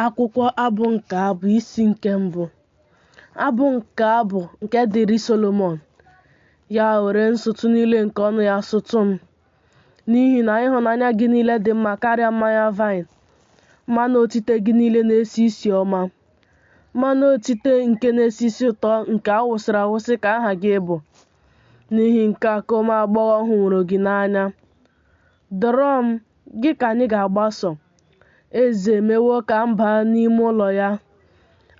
Akwụkwọ Abụ nke Abụ isi nke mbụ. Abụ nke Abụ nke dịrị Solomọn. Ya were nsụtụ niile nke ọnụ ya sụtụ m, n'ihi na ịhụnanya gị niile dị mma karịa mmanya vaịn, mmanụ otite gị niile na-esi isi ọma, mmanụ otite nke na-esi isi ụtọ nke a wụsịrị awụsị ka aha gị bụ. N'ihi nke a ka ụmụ agbọghọ hụrụ gị n'anya. Dọrọ m, gị ka anyị ga-agbaso. Eze emewo ka m baa n'ime ụlọ ya.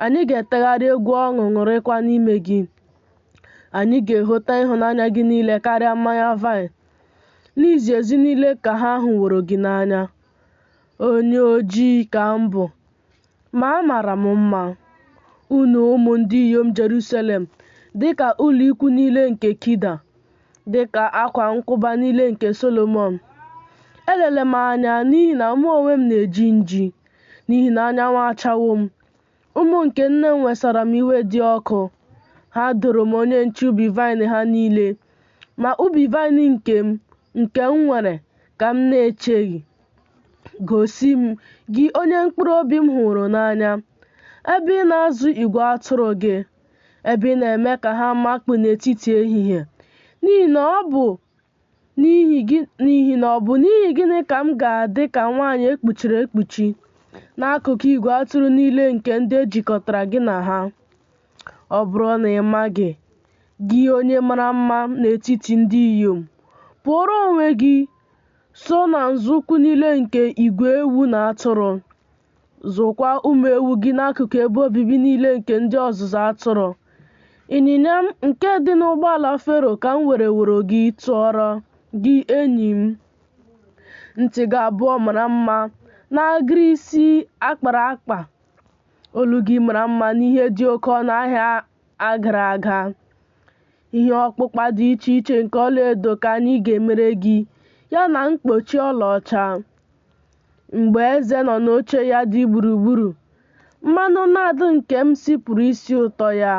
Anyị ga-etegharị egwu ọṅụ ṅụrịkwa n'ime gị. Anyị ga-ehụta ịhụnanya gị niile karịa mmanya vaịn. N'izi ezi niile ka ha hụworo gị n'anya. Onye ojii ka m bụ, ma amara m mma. Unu ụmụ ndị inyom Jerusalem, dịka ụlọ ikwu niile nke Kida, dịka akwa nkwụba niile nke Solomọn. Elele m anya n'ihi na mụ onwe m na-eji nji, n'ihi na anyanwụ achawo m. Ụmụ nke nne m wesara m iwe dị ọkụ. Ha doro m onye nche ubi vaịn ha niile, ma ubi vaịn nke m nwere ka m na-echeghị. Gosi m, gị onye mkpụrụ obi m hụrụ n'anya, ebe ị na-azụ igwe atụrụ gị, ebe ị na-eme ka ha makpu n'etiti ehihie. N'ihi na ọ bụ n'ihi gịnị ka m ga-adị ka nwaanyị ekpuchiri ekpuchi n'akụkụ igwe atụrụ niile nke ndị ejikọtara gị na ha? Ọ bụrụ na ị maghị, gị onye mara mma n'etiti ndị inyom, pụọrọ onwe gị so na nzọụkwụ niile nke igwe ewu na atụrụ. Zụkwa ụmụ ewu gị n'akụkụ ebe obibi niile nke ndị ọzụzụ atụrụ. Ịnyịnya m nke dị n'ụgbọala Fero ka m were gị tụọrọ gị enyi m. Ntị gị abụọ mara mma n'agịrị isi akpara akpa. Olu gị mara mma n'ihe dị oke ọnụ ahịa agara aga. Ihe ọkpụkpa dị iche iche nke ọlaedo ka anyị ga-emere gị, ya na mkpuchi ọlaọcha. Mgbe eze nọ n'oche ya dị gburugburu, mmanụ nadụ nke m sipụrụ isi ụtọ ya.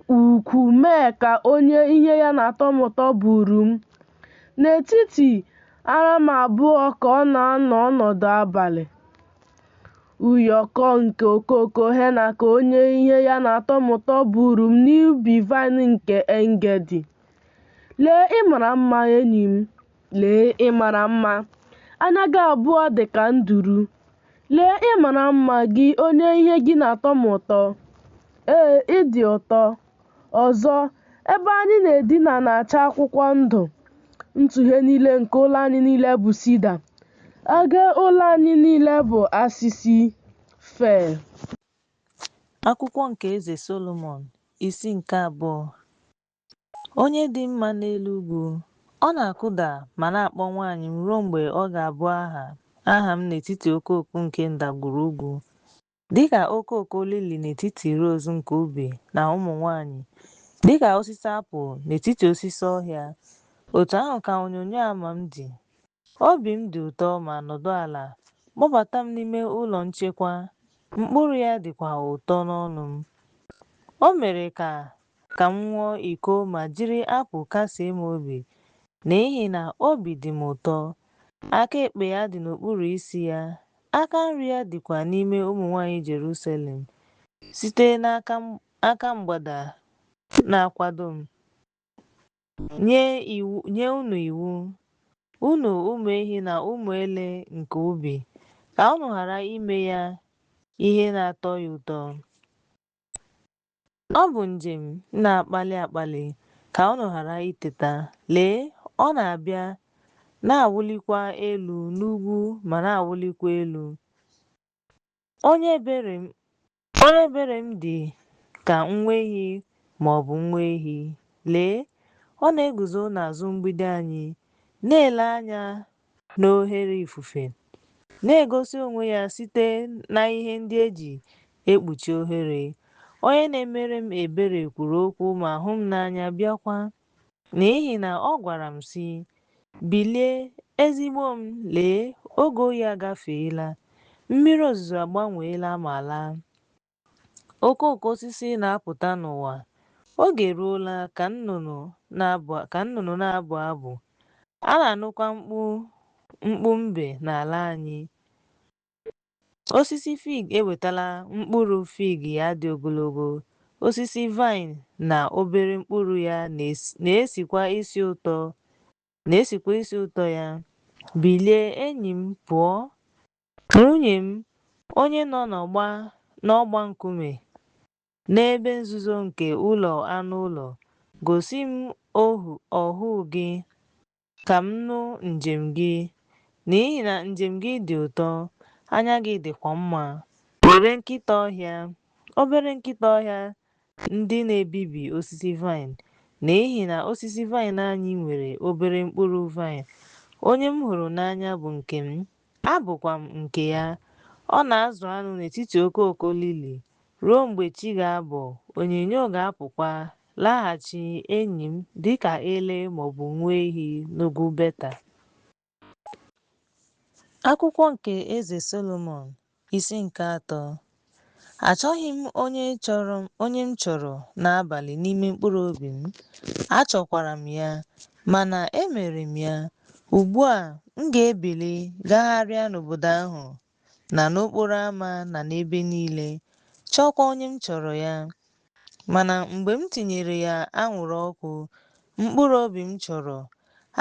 Ukwu mee ka onye ihe ya na-atọ m ụtọ bụrụ m. N'etiti ara m abụọ ka ọ na-anọ ọnọdụ abalị. Ụyọkọ nke okoko hena ka onye ihe ya na-atọ m ụtọ bụrụ m n'ubi vaịn nke En-Gedi. Lee ịmara mma enyi m, lee ịmara mma. Anya gị abụọ dị ka nduru. Lee ịmara mma, gị onye ihe gị na-atọ m ụtọ. Ee, ị dị ụtọ. Ọzọ, ebe anyị na-edina na-acha akwụkwọ ndụ. Ntughe niile nke ụlọ anyị niile bụ sida. Aga ụlọ anyị niile bụ asịsị fee. Akwụkwọ nke Eze Solomọn isi nke abụọ. Onye dị mma n'elu ugwu, ọ na-akụda ma na-akpọ nwaanyị m ruo mgbe ọ ga-abụ aha m n'etiti okooko nke ndagwurugwu, dịka okooko lili n'etiti rose nke ubi na ụmụ nwanyị, dịka osisi apụl n'etiti osisi ọhịa. Otu ahụ ka onyinyo ama m dị. Obi m dị ụtọ ma nọdụ ala, kpọbata m n'ime ụlọ nchekwa. Mkpụrụ ya dịkwa ụtọ n'ọnụ m. O mere ka m ṅụọ iko ma jiri apụl kasie m obi, n'ihi na obi dị m ụtọ. Aka ekpe ya dị n'okpuru isi ya, aka nri ya dịkwa n'ime ụmụ nwanyị Jerusalem. Site n'aka mgbada na-akwado m, nye unu iwu, unu ụmụ ehi na ụmụ ele nke ubi, ka unu ghara ime ya ihe na-atọ ya ụtọ. Ọ bụ njem na-akpali akpali, ka unu ghara iteta. Lee, ọ na-abịa, na-awụlikwa elu n'ugwu ma na-awụlikwa elu. Onye ebere m dị ka nwa ehi ma ọ bụ nwa ehi. Lee, ọ na-eguzo n'azụ mgbidi anyị, na-ele anya n'oghere ifufe, na-egosi onwe ya site na ihe ndị eji ekpuchi oghere. Onye na-emere m ebere kwuru okwu ma hụ m n'anya bịakwa, n'ihi na ọ gwara m sị, bilie ezigbo m, lee, oge oyi agafeela, mmiri ozuzo agbanweela ma laa. Okooko osisi na-apụta n'ụwa. Oge eruola ka nnụnụ na-abụ abụ. A na-anụkwa mkpu mbe n'ala anyị. Osisi fig ewetala mkpụrụ fig ya dị ogologo. Osisi vine na obere mkpụrụ ya na-esikwa isi ụtọ ya. Bilie enyi m pụọ. Nwunye m, onye nọ n'ọgba nkume n'ebe nzuzo nke ụlọ anụ ụlọ, gosi m ọhụụ gị ka m nụ njem gị, n'ihi na njem gị dị ụtọ, anya gị dịkwa mma. Obere nkịta ọhịa ndị na-ebibi osisi vine, n'ihi na osisi vine anyị nwere obere mkpụrụ vine. Onye m hụrụ n'anya bụ nke m, abụkwa m nke ya. Ọ na-azụ anụ n'etiti okooko lili. Ruo mgbe chi ga-abọ, onyinyo ga-apụkwa laghachi enyi m dịka ele maọbụ nwa ehi n'ugwu Beta. Akwụkwọ nke Eze Solomọn, isi nke 3. Achọghị m onye m chọrọ n'abalị n'ime mkpụrụ obi m. Achọkwara m ya, mana emere m ya. Ugbu a, m ga-ebili gagharịa n'obodo ahụ na n'okporo ámá na n'ebe niile, chọọkwa onye m chọrọ ya. Mana mgbe m tinyere ya anwụrụ ọkụ, mkpụrụ obi m chọrọ,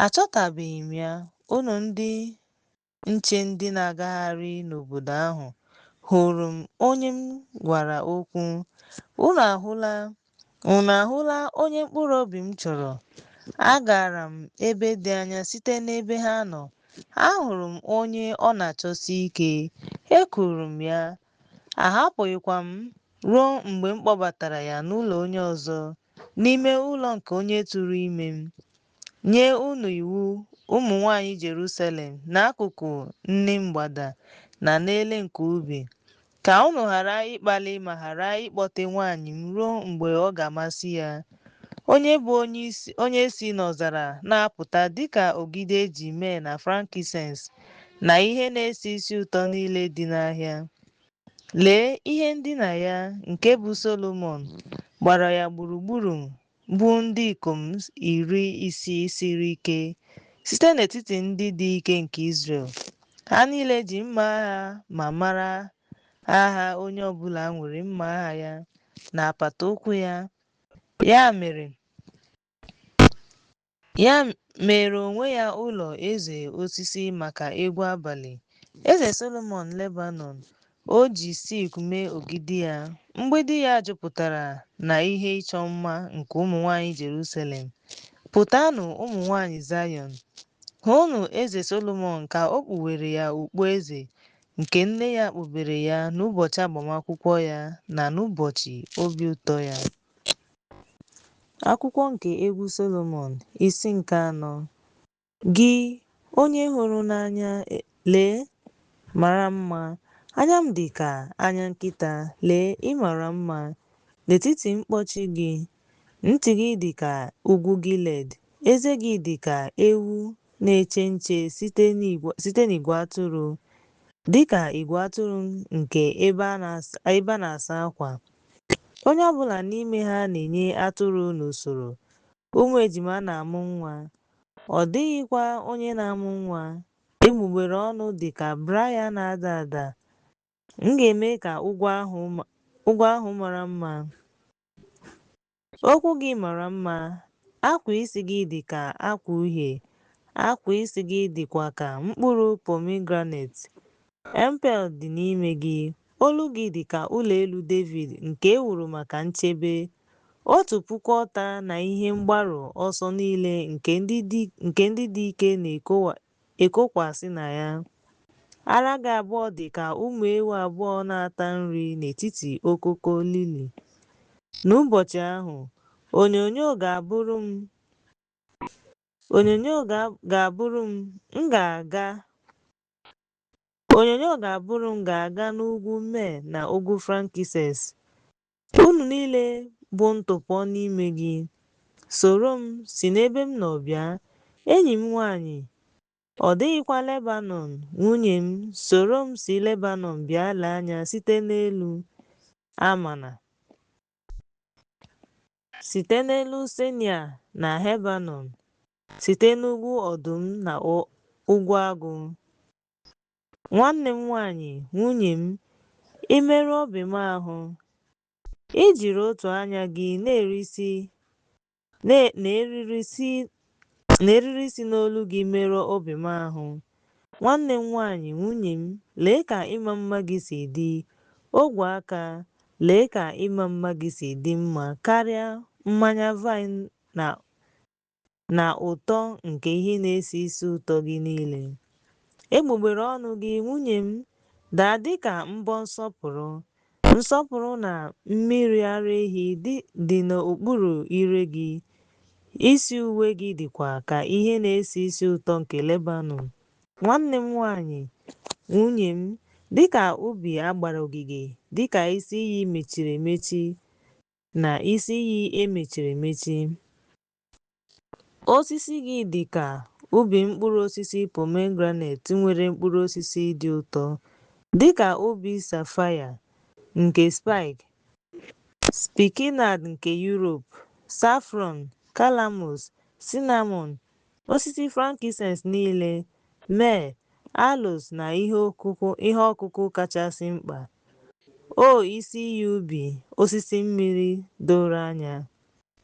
achọtabeghị m ya. Unu ndị nche ndị na-agagharị n'obodo ahụ hụrụ m onye m gwara okwu. Unu ahụla onye mkpụrụ obi m chọrọ. Agara m ebe dị anya site n'ebe ha nọ. Ahụrụ m onye ọ na-achọsi ike. Ekuru m ya. Ahapụghịkwa m ruo mgbe m kpọbatara ya n'ụlọ onye ọzọ, n'ime ụlọ nke onye tụrụ ime m. Nye unu iwu, ụmụ nwanyị Jerusalem, n'akụkụ nne mgbada na n'ele nke ubi, ka unu ghara ịkpali ma ghara ịkpọte nwanyị m ruo mgbe ọ ga-amasị ya. Onye bụ onye si n'ọzara na-apụta dịka ogide eji mee na frankincense na ihe na-esi isi ụtọ niile dị n'ahịa. Lee ihe ndina ya, nke bụ Solomọn, gbara ya gburugburu, bụ ndị ikom 60 siri ike site n'etiti ndị dị ike nke Izrel. Ha niile ji mma agha, ma mara agha onye ọbụla nwere mma agha ya na apata ụkwụ ya. Ya mere onwe ya ụlọ eze osisi maka egwu abalị. Eze Solomọn Lebanon, o ji silk mee ogidi ya. Mgbidi ya jupụtara na ihe ịchọ mma nke ụmụ nwanyị Jerusalem. Pụtanụ ụmụ nwanyị Zayọn, hụnụ eze Solomọn ka o kpuwere ya okpueze nke nne ya kpubere ya n'ụbọchị agbamakwụkwọ ya na n'ụbọchị obi ụtọ ya. Akwụkwọ nke egwu Solomọn, isi nke 4. Gị onye hụrụ n'anya, lee, mara mma. Anya m dị ka anya nkịta, lee, ị mara mma n'etiti mkpọchi gị. Ntị gị dị ka ugwu Gilead, eze gị dị ka ewu na-eche nche site n'igwe atụrụ, dịka igwe atụrụ nke ebe a na-asa akwa. Onye ọbụla n'ime ha na-enye atụrụ n'usoro. Ụmụ ejima na-amụ nwa, ọ dịghịkwa onye na-amụ nwa. Egbugbere ọnụ dị ka briar na-ada ada. M ga-eme ka ụgwọ ahụ mara mma. Okwu gị mara mma. Akwa isi gị dị ka akwa uhie. Akwa isi gị dịkwa ka mkpụrụ pomegranate. Empel dị n'ime gị. Olu gị dị ka ụlọ elu David nke e wuru maka nchebe. 1,000 ọta na ihe mgbaru ọsọ niile nke ndị dị ike na-ekokwasị na ya. Ara gị abụọ dị ka ụmụ ewu abụọ na-ata nri n'etiti okoko lili. N'ụbọchị ahụ, onyinyo ga-abụrụ m ga-aga n'ugwu Mee na ugwu frankincense. Unu niile bụ ntụpọ n'ime gị, soro m si n'ebe m nọ bịa. Enyi m nwanyị, ọ dịghịkwa Lebanon, nwunye m, soro m si Lebanon bịa lee anya site n'elu Amana, site n'elu Senia na Lebanon, site n'ugwu ọdụm na ugwu agụ. Nwanne m nwanyị, nwunye m, imerụ obi m ahụ. I jiri otu anya gị na-eriri isi n'olu gị merụọ obi m ahụ. Nwanne m nwanyị, nwunye m, lee ka ịma mma gị si dị. Ogwe aka, lee ka ịma mma gị si dị mma karịa mmanya vaịn na na ụtọ nke ihe na-esi ísì ụtọ gị niile. Egbugbere ọnụ gị, nwunye m, daa dịka mbọ nsọpụrụ. Nsọpụrụ na mmiri ara ehi dị n'okpuru ire gị. Isi uwe gị dịkwa ka ihe na-esi ísì ụtọ nke Lebanọn. Nwanne m nwanyị, nwunye m, dịka ubi agbara ogige, dịka isi iyi mechiri emechi na isi iyi emechiri emechi. Osisi gị dị ka ubi mkpụrụ osisi pomegranate nwere mkpụrụ osisi dị ụtọ, dịka ubi saphire nke spikenard nke Europe, saffron, calamus, cinnamon, osisi frankincense niile, myrrh, aloes na ihe ọkụkụ kachasị mkpa. O isi iyi ubi osisi mmiri doro anya,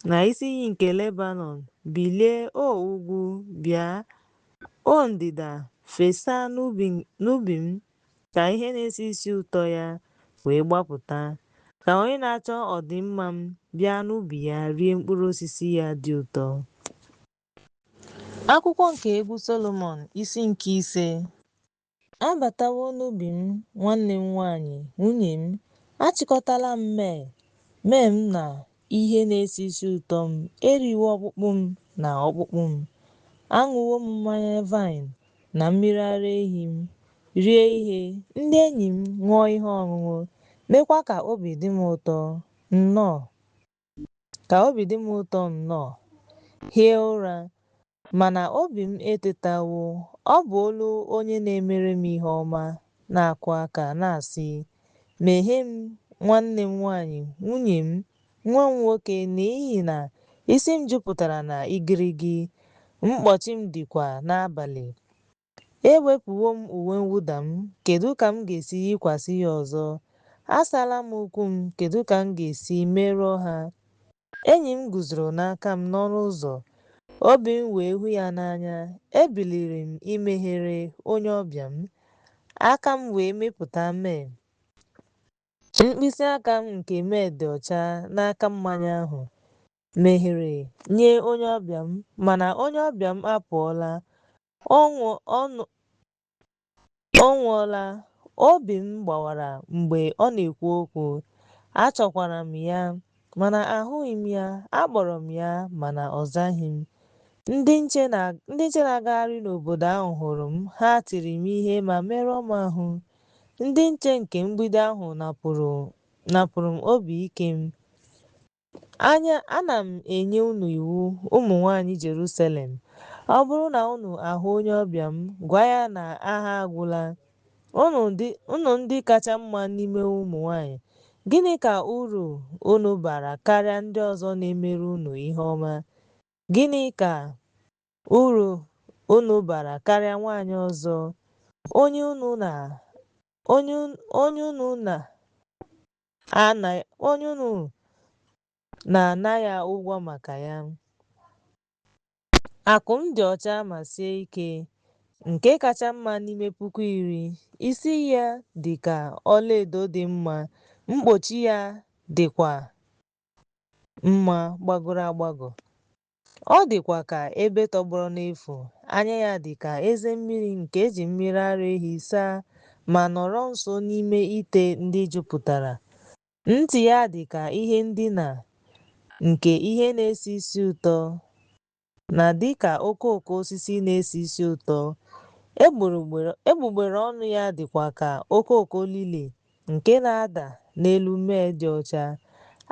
na isi iyi nke Lebanọn, bilie o ugwu, bịa o ndịda, fesa n'ubi m ka ihe na-esi ísì ụtọ ya wee gbapụta. Ka onye na-achọ ọdịmma m bịa n'ubi ya rie mkpụrụ osisi ya dị ụtọ. Akwụkwọ nke egwu Solomọn isi nke ise. Abatawo n'ubi m, nwanne m nwanyị, nwunye m, achịkọtala m mee m na ihe na-esi ísì ụtọ m, eriwo ọkpụkpụ m na ọkpụkpụ m. Aṅụwo m mmanya vaịn na mmiri ara ehi m, rie ihe, ndị enyi m ṅụọ ihe ọṅụṅụ, meekwa ka obi dị m ụtọ nnọọ, hie ụra. Mana obi m etetawo, ọ bụ olu onye na-emere m ihe ọma na-akụ aka na-asị, meghee m, nwanne m nwanyị, nwunye m, nwa m nwoke, n'ihi na isi m jupụtara na igirigi, mkpọchi m dịkwa n'abalị. Ewepụwo m uwe mwụda m, kedu ka m ga-esi yikwasị ya ọzọ? Asala m ụkwụ m, kedu ka m ga-esi merụọ ha? Enyi m guzoro n'aka m n'ọnụ ụzọ, obi m wee hụ ya n'anya. Ebiliri m imeghere onye ọbịa m, aka m wee mepụta mee. Mkpịsị aka m nke mee dị ọcha n'aka mmanya ahụ meghere nye onye ọbịa m, mana onye ọbịa m apụọla. Ọ nwụọla. Obi m gbawara mgbe ọ na-ekwu okwu. Achọkwara m ya, mana ahụghị m ya. Akpọrọ m ya, mana ọ zaghị m. Ndị nche na-agagharị n'obodo ahụ hụrụ m, ha tiri m ihe ma merụọ m ahụ. Ndị nche nke mgbidi ahụ napụrụ m obi ike m. Ana m enye unu iwu, ụmụ nwanyị Jerusalem, ọ bụrụ na unu ahụ onye ọbịa m, gwa ya na agha agwụla. Unu ndị kacha mma n'ime ụmụ nwanyị, gịnị ka uru unu bara karịa ndị ọzọ na-emere unu ihe ọma? Gịnị ka uru unu bara karịa nwanyị ọzọ, onye unu na-ana ya ụgwọ maka ya? Akụ m dị ọcha ma sie ike, nke kacha mma n'ime puku iri. Isi ya dị ka ọlaedo dị mma, mkpuchi ya dịkwa mma gbagọrọ agbagọ. Ọ dịkwa ka ebe tọgbọrọ n'efu. Anya ya dị ka eze mmiri nke eji mmiri ara ehi saa ma nọrọ nso n'ime ite ndị jupụtara. Ntị ya dị ka ihe ndina nke ihe na-esi ísì ụtọ, na dịka okooko osisi na-esi ísì ụtọ. Egbugbere ọnụ ya dịkwa ka okooko lili nke na-ada n'elu mee dị ọcha.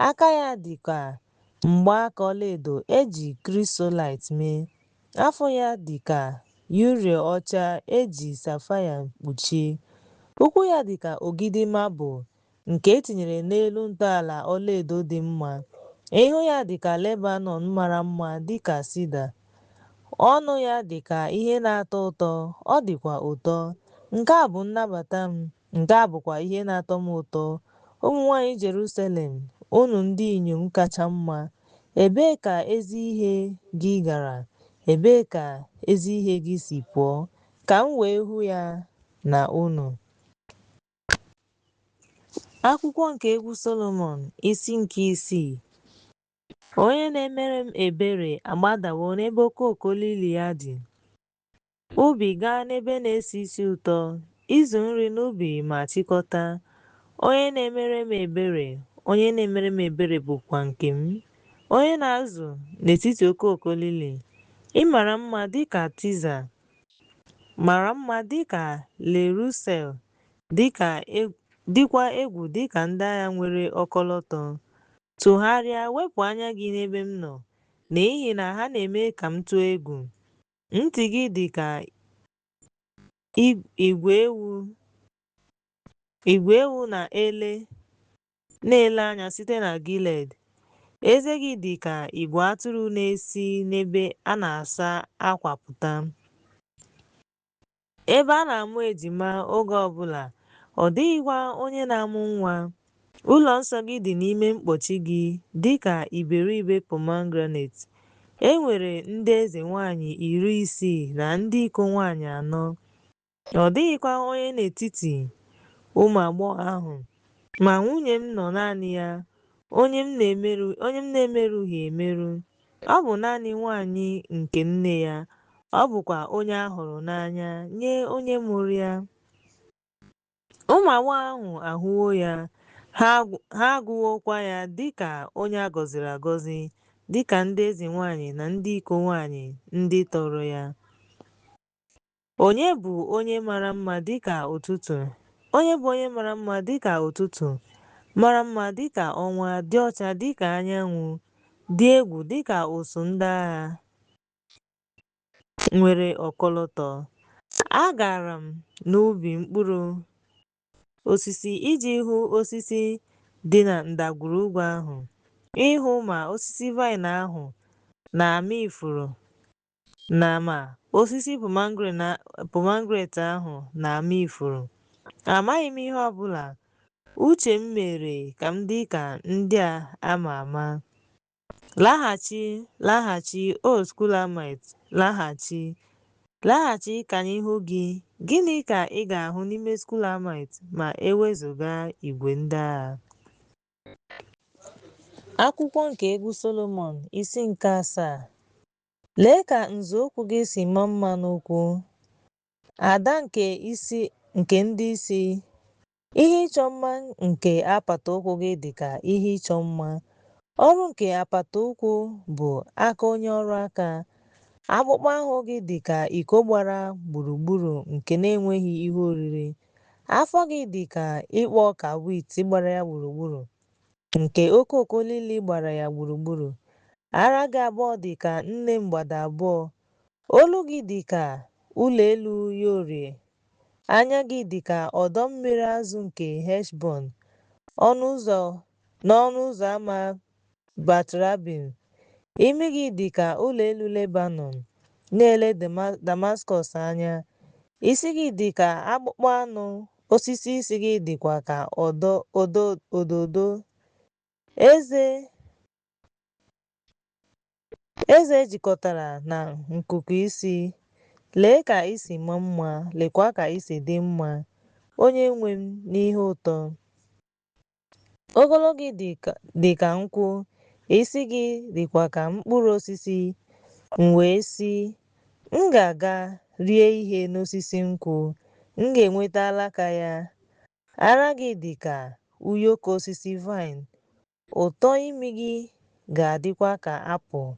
Aka ya dị ka mgbaaka ọlaedo eji chrysolite mee. Afọ ya dị ka ure ọcha eji sapphire kpuchie. Ụkwụ ya dị ka ogidi marble nke etinyere n'elu ntọala ọlaedo dị mma. Ihu ya dị ka Lebanọn mara mma dịka sida. Ọnụ ya dị ka ihe na-atọ ụtọ, ọ dịkwa ụtọ. Nke a bụ nnabata m, nke a bụkwa ihe na-atọ m ụtọ. Ụmụ nwanyị Jerusalem, unu ndị inyom kacha mma, ebee ka ezi ihe gị gara? Ebee ka ezi ihe gị si pụọ? Ka m wee hụ ya na unu. Akwụkwọ nke egwu Solomọn isi nke 6. Onye na-emere m ebere agbadawo n'ebe okoko lili ya dị. Ubi gaa n'ebe na-esi isi ụtọ, izu nri n'ubi ma chịkọta. Onye na-emere m ebere, onye na-emere m ebere bụkwa nke m. Onye na-azụ n'etiti okoko lili. Ị mara mma dịka Tiza, mara mma dịka Lerusel, dịkwa egwu dịka ndị agha nwere ọkọlọtọ. Tụgharịa, wepụ anya gị n'ebe m nọ, n'ihi na ha na-eme ka m tụọ egwu. Ntị gị dị ka igwe ewu na-ele anya site na Gilead. Eze gị dị ka igwe atụrụ na-esi n'ebe a na-asa akwa pụta. Ebe a na-amụ ejima oge ọbụla, ọ dịghịkwa onye na-amụ nwa. Ụlọ nsọ gị dị n'ime mkpọchi gị dịka iberibe pomegranate. E nwere ndị eze nwanyị 60 na ndị iko nwanyị 4. Ọ dịghịkwa onye n'etiti ụmụ agbọghọ ahụ, ma nwunye m nọ naanị ya, onye m na-emerụghị emerụ. Ọ bụ naanị nwanyị nke nne ya, ọ bụkwa onye a hụrụ n'anya nye onye mụrụ ya. Ụmụ agbọghọ ahụ ahụwo ya, ha agụwokwa ya dịka onye a gọziri agọzi, dịka ndị eze nwanyị na ndị iko nwanyị ndị tọrọ ya. Onye bụ onye mara mma dịka ụtụtụ? Onye bụ onye mara mma dịka ụtụtụ, mara mma dịka ọnwa, dị ọcha dịka anyanwụ, dị egwu dịka ụsụ ndị agha nwere ọkọlọtọ. Agara m n'ubi mkpụrụ osisi iji hụ osisi dị na ndagwurugwu ahụ, ịhụ ma osisi vaịn ahụ na-amị ifuru na ma osisi pomegranate ahụ na-amị ifuru. Amaghị m ihe ọbụla. Uche m mere ka m dị ka ndị a ama ama. Laghachi, laghachi, o Shulamite, laghachi. Laghachi ka anyị hụ gị. Gịnị ka ị ga-ahụ n'ime Shulamite ma ewezụga igwe ndị agha? Akwụkwọ nke egwu Solomọn isi nke 7. Lee ka nzọụkwụ gị si maa mma n'ụkwụ, ada nke ndị isi. Ihe ịchọ mma nke apata ụkwụ gị dị ka ihe ịchọ mma. Ọrụ nke apata ụkwụ bụ aka onye ọrụ aka. Akpụkpọ ahụ gị dị ka iko gbara gburugburu nke na-enweghị ihe oriri. Afọ gị dị ka ịkpọ ọka wit gbara ya gburugburu, nke okoko lili gbara ya gburugburu. Ara gị abụọ dị ka nne mgbada abụọ. Olu gị dị ka ụlọ elu Yorie. Anya gị dị ka ọdọ mmiri azụ nke Heshbọn. N'ọnụ ụzọ ámá Bat-Rabim. Imi gị dị ka ụlọ elu Lebanọn na-ele Damaskọs anya. Isi gị dị ka akpụkpọ anụ, osisi isi gị dịkwa ka ododo. Eze ejikọtara na nkuku isi. Lee ka isi maa mma, leekwa ka isi dị mma, onye nwe m n'ihe ụtọ. Ogologo gị dị ka nkwụ, isi gị dịkwa ka mkpụrụ osisi. M wee sị, m ga-aga rie ihe n'osisi nkwụ, m ga-enweta alaka ya. Ara gị dị ka ụyọkọ osisi vaịn. Ụtọ imi gị ga-adịkwa ka apụl.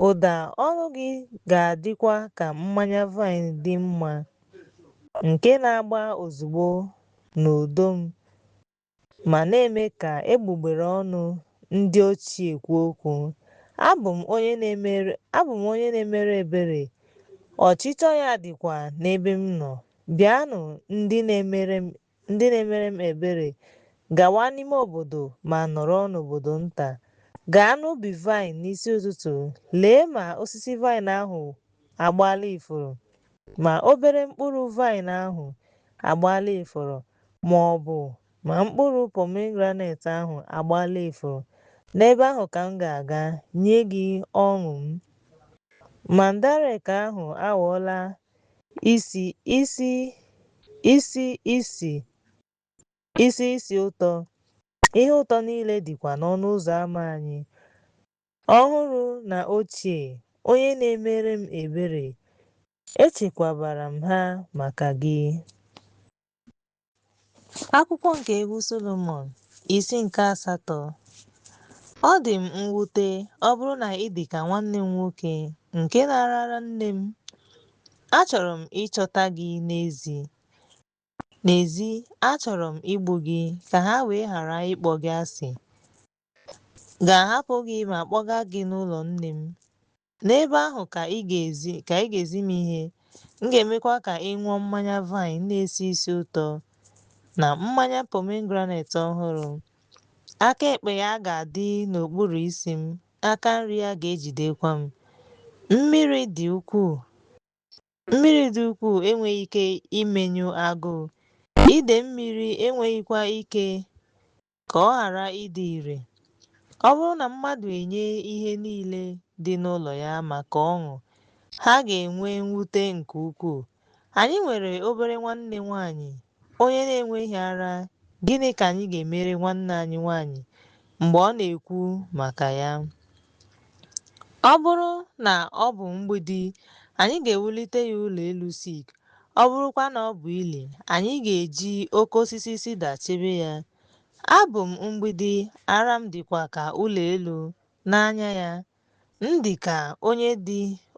Ụda ọnụ gị ga-adịkwa ka mmanya vaịn dị mma, nke na-agba ozugbo n'udo m, ma na-eme ka egbugbere ọnụ ndị ochie kwuo okwu. Abụ m onye na-emere ebere, ọchịchọ ya dịkwa n'ebe m nọ. Bịanụ ndị na-emere m ebere, gawa n'ime obodo ma nọrọ n'obodo nta. Gaa n'ubi vaịn n'isi ụtụtụ, lee ma osisi vaịn ahụ agbaala ifuru. ma obere mkpụrụ vaịn ahụ agbaala ifuru ma ọ bụ ma mkpụrụ pomegranate ahụ agbaala ifuru, n'ebe ahụ ka m ga-aga nye gị ọṅụ m. Mandarek ahụ aghọọla isi isi isi isi isi ísì ụtọ. Ihe ụtọ niile dịkwa n'ọnụ ụzọ ámá anyị, ọhụrụ na ochie, onye na-emere m ebere. Echekwabara m ha maka gị. Akwụkwọ nke egwu Solomọn, isi nke asatọ. Ọ dị m mwute ọ bụrụ na ị dị ka nwanne m nwoke nke na-arara nne m. Achọrọ m ịchọta gị n'ezi, achọrọ m igbu gị ka ha wee ghara ịkpọ gị asị. Ga-ahapụ gị ma kpọga gị n'ụlọ nne m. N'ebe ahụ ka ị ga-ezi m ihe. M ga-emekwa ka ị ṅụọ mmanya vaịn na-esi isi ụtọ na mmanya pomegranate ọhụrụ. Aka ekpe ya ga-adị n'okpuru isi m, aka nri ya ga-ejidekwa m. Mmiri dị ukwuu enweghị ike imenyụ agụụ. Ide mmiri enweghịkwa ike ka ọ ghara ịdị ire. Ọ bụrụ na mmadụ enye ihe niile dị n'ụlọ ya maka ọṅụ, ha ga-enwe mwute nke ukwuu. Anyị nwere obere nwanne nwanyị, onye na-enweghị ara. Gịnị ka anyị ga-emere nwanne anyị nwanyị mgbe ọ na-ekwu maka ya? Ọ bụrụ na ọ bụ mgbidi, anyị ga-ewulite ya ụlọ elu sik. Ọ bụrụkwa na ọ bụ ili, anyị ga-eji oke osisi sida chebe ya. Abụ m mgbidi, ara m dịkwa ka ụlọ elu n'anya ya. M dị ka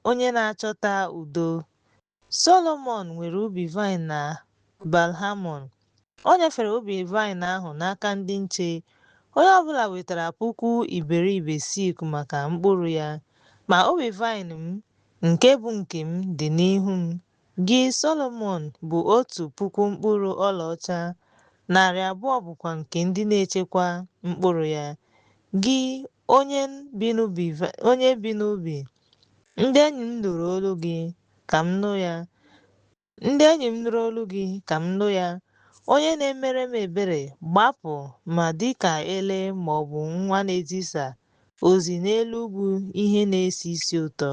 onye na-achọta udo. Solomọn nwere ubi vaịn na Baal-Hamon. O nyefere ubi vaịn ahụ n'aka ndị nche. Onye ọbụla wetara puku iberibe sik maka mkpụrụ ya. Ma ubi vaịn m, nke bụ nke m, dị n'ihu m. Gị Solomọn bụ 1,000 mkpụrụ ọlaọcha, 200 bụkwa nke ndị na-echekwa mkpụrụ ya. Gị onye bi n'ubi, ndị enyi m nụrụ olu gị ka m nụ ya. Ndị enyi m nụrụ olu gị ka m nụ ya. Onye na-emere m ebere, gbapụ ma dịka ele maọbụ nwa na-ezisa ozi n'elu ugwu ihe na-esi isi ụtọ.